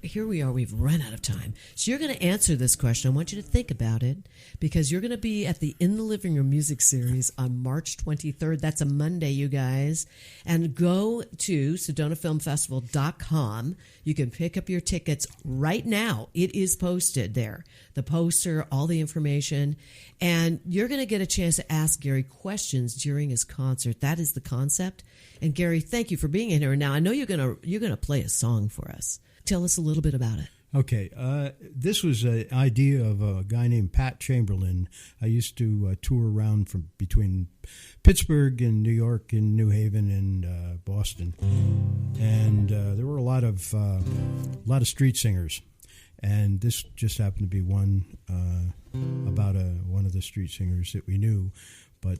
here we are. We've run out of time. So you're going to answer this question. I want you to think about it, because you're going to be at the In the Living Room Music Series on March 23rd. That's a Monday, you guys. And go to SedonaFilmFestival.com. You can pick up your tickets right now. It is posted there. The poster, all the information. And you're going to get a chance to ask Gary questions during his concert. That is the concept. And Gary, thank you for being in here. Now, I know you're gonna play a song for us. Tell us a little bit about it. Okay. This was an idea of a guy named Pat Chamberlain. I used to tour around between Pittsburgh and New York and New Haven and Boston. And there were a lot of street singers. And this just happened to be one about one of the street singers that we knew. But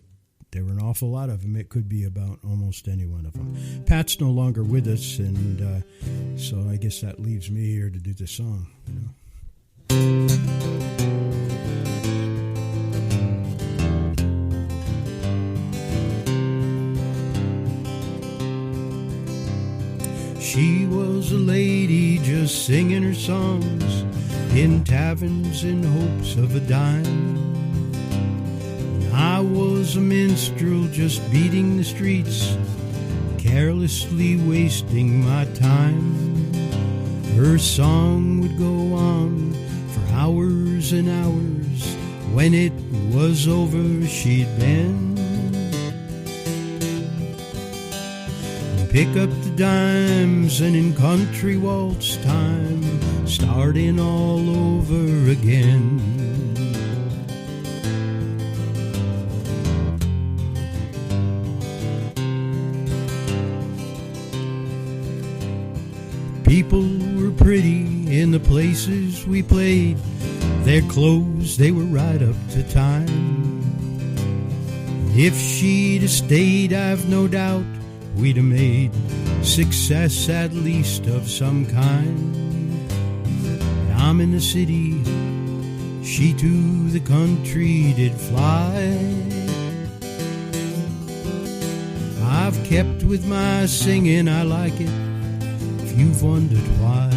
there were an awful lot of them. It could be about almost any one of them. Pat's no longer with us, and so I guess that leaves me here to do the song. She was a lady just singing her songs in taverns in hopes of a dime. I was was a minstrel just beating the streets, carelessly wasting my time. Her song would go on for hours and hours. When it was over, she'd bend, pick up the dimes, and in country waltz time, starting all over again. People were pretty in the places we played. Their clothes, they were right up to time. If she'd have stayed, I've no doubt we'd have made success at least of some kind. I'm in the city, she to the country did fly. I've kept with my singing, I like it, if you've wondered why.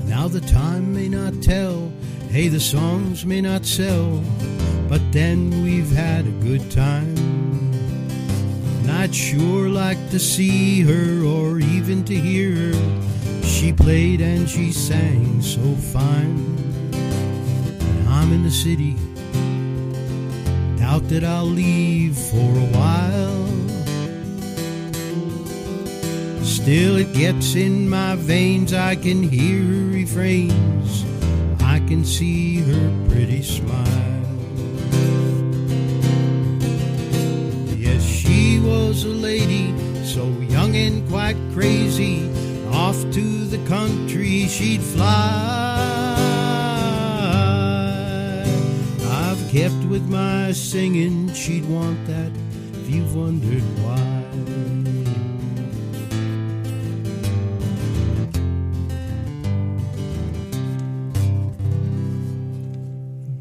Now the time may not tell, hey, the songs may not sell, but then we've had a good time. And I'd sure like to see her or even to hear her. She played and she sang so fine. And I'm in the city, doubt that I'll leave for a while. Still it gets in my veins, I can hear her refrains, I can see her pretty smile. Yes, she was a lady, so young and quite crazy, off to the country she'd fly. I've kept with my singing, she'd want that if you've wondered why.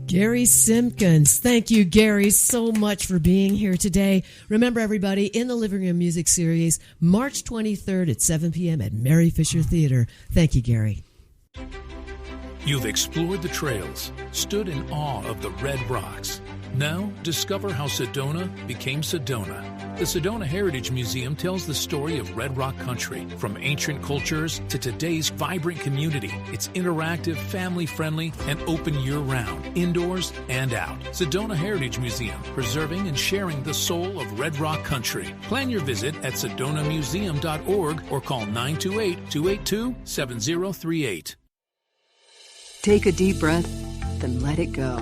Gary Simpkins. Thank you, Gary, so much for being here today. Remember, everybody, in the Living Room Music Series, March 23rd at 7 p.m. at Mary Fisher Theater. Thank you, Gary. You've explored the trails, stood in awe of the red rocks. Now, discover how Sedona became Sedona. The Sedona Heritage Museum tells the story of Red Rock country, from ancient cultures to today's vibrant community. It's interactive, family-friendly, and open year-round, indoors and out. Sedona Heritage Museum, preserving and sharing the soul of Red Rock country. Plan your visit at sedonamuseum.org or call 928-282-7038. Take a deep breath, then let it go.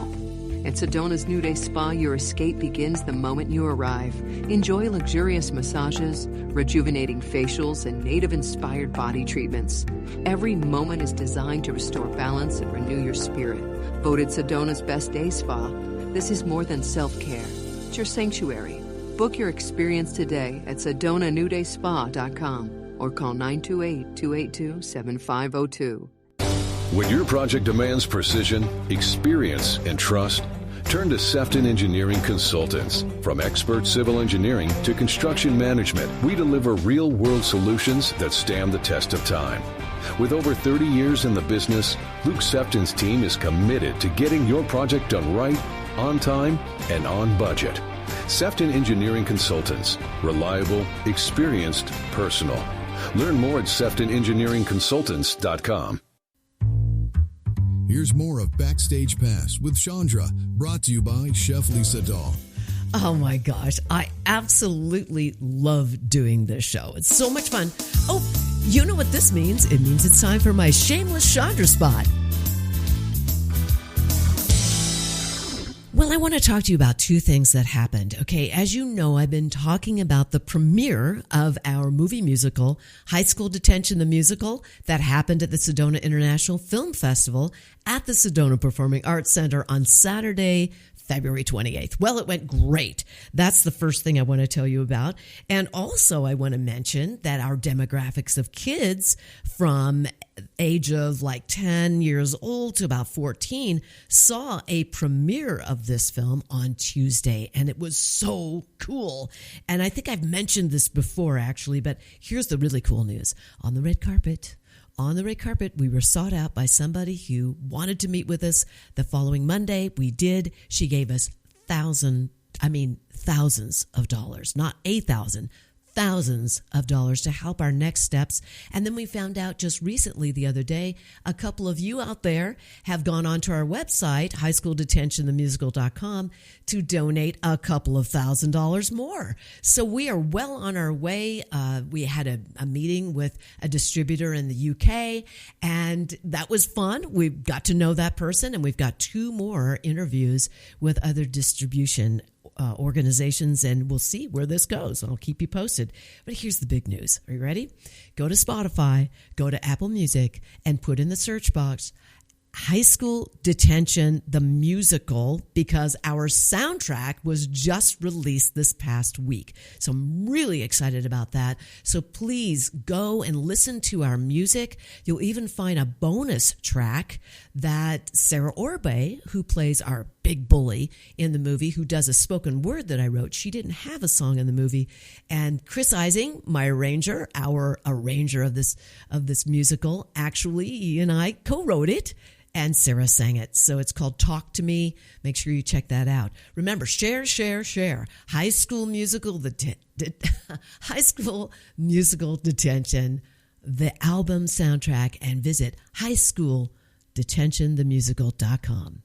At Sedona's New Day Spa, your escape begins the moment you arrive. Enjoy luxurious massages, rejuvenating facials, and native-inspired body treatments. Every moment is designed to restore balance and renew your spirit. Voted Sedona's Best Day Spa, this is more than self-care. It's your sanctuary. Book your experience today at SedonaNewDaySpa.com or call 928-282-7502. When your project demands precision, experience, and trust, turn to Sefton Engineering Consultants. From expert civil engineering to construction management, we deliver real-world solutions that stand the test of time. With over 30 years in the business, Luke Sefton's team is committed to getting your project done right, on time, and on budget. Sefton Engineering Consultants. Reliable, experienced, personal. Learn more at SeftonEngineeringConsultants.com. Here's more of Backstage Pass with Shondra, brought to you by Chef Lisa Dahl. Oh my gosh, I absolutely love doing this show. It's so much fun. Oh, you know what this means? It means it's time for my shameless Shondra spot. Well, I want to talk to you about two things that happened. Okay, as you know, I've been talking about the premiere of our movie musical, High School Detention, the musical, that happened at the Sedona International Film Festival at the Sedona Performing Arts Center on Saturday, February 28th. Well, it went great. That's the first thing I want to tell you about. And also I want to mention that our demographics of kids from age of like 10 years old to about 14 saw a premiere of this film on Tuesday, and it was so cool. And I think I've mentioned this before, actually, but here's the really cool news. On the red carpet, we were sought out by somebody who wanted to meet with us the following Monday. We did. She gave us thousands of dollars, not 8,000, thousands of dollars to help our next steps. And then we found out just recently, the other day, a couple of you out there have gone onto our website, highschooldetentionthemusical.com, to donate a couple of $1,000s more. So we are well on our way. We had a meeting with a distributor in the UK, and that was fun. We got to know that person, and we've got 2 more interviews with other distribution organizations, and we'll see where this goes. I'll keep you posted. But here's the big news. Are you ready? Go to Spotify, go to Apple Music, and put in the search box High School Detention, the musical, because our soundtrack was just released this past week. So I'm really excited about that. So please go and listen to our music. You'll even find a bonus track that Sarah Orbe, who plays our big bully in the movie, who does a spoken word that I wrote. She didn't have a song in the movie. And Chris Ising, my arranger, our arranger of this musical, actually, he and I co-wrote it. And Sarah sang it. So it's called Talk to Me. Make sure you check that out. Remember, share. High School Musical, High School Musical Detention, the album soundtrack, and visit highschooldetentionthemusical.com.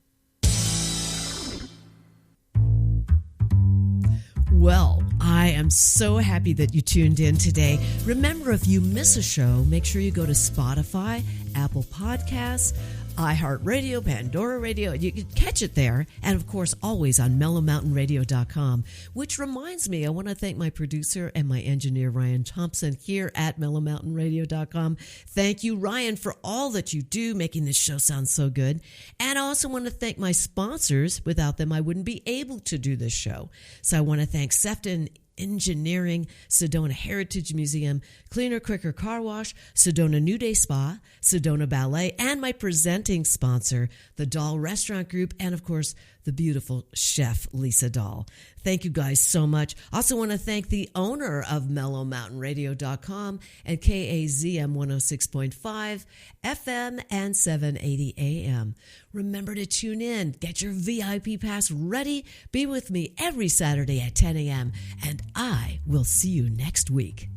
Well, I am so happy that you tuned in today. Remember, if you miss a show, make sure you go to Spotify, Apple Podcasts, iHeartRadio, Pandora Radio. You can catch it there. And, of course, always on mellowmountainradio.com, which reminds me, I want to thank my producer and my engineer, Ryan Thompson, here at mellowmountainradio.com. Thank you, Ryan, for all that you do, making this show sound so good. And I also want to thank my sponsors. Without them, I wouldn't be able to do this show. So I want to thank Sefton Engineering, Sedona Heritage Museum, Cleaner Quicker Car Wash, Sedona New Day Spa, Sedona Ballet, and my presenting sponsor, the Dahl Restaurant Group, and of course, the beautiful chef, Lisa Dahl. Thank you guys so much. Also want to thank the owner of mellowmountainradio.com and KAZM 106.5 FM and 780 AM. Remember to tune in. Get your VIP pass ready. Be with me every Saturday at 10 a.m. And I will see you next week.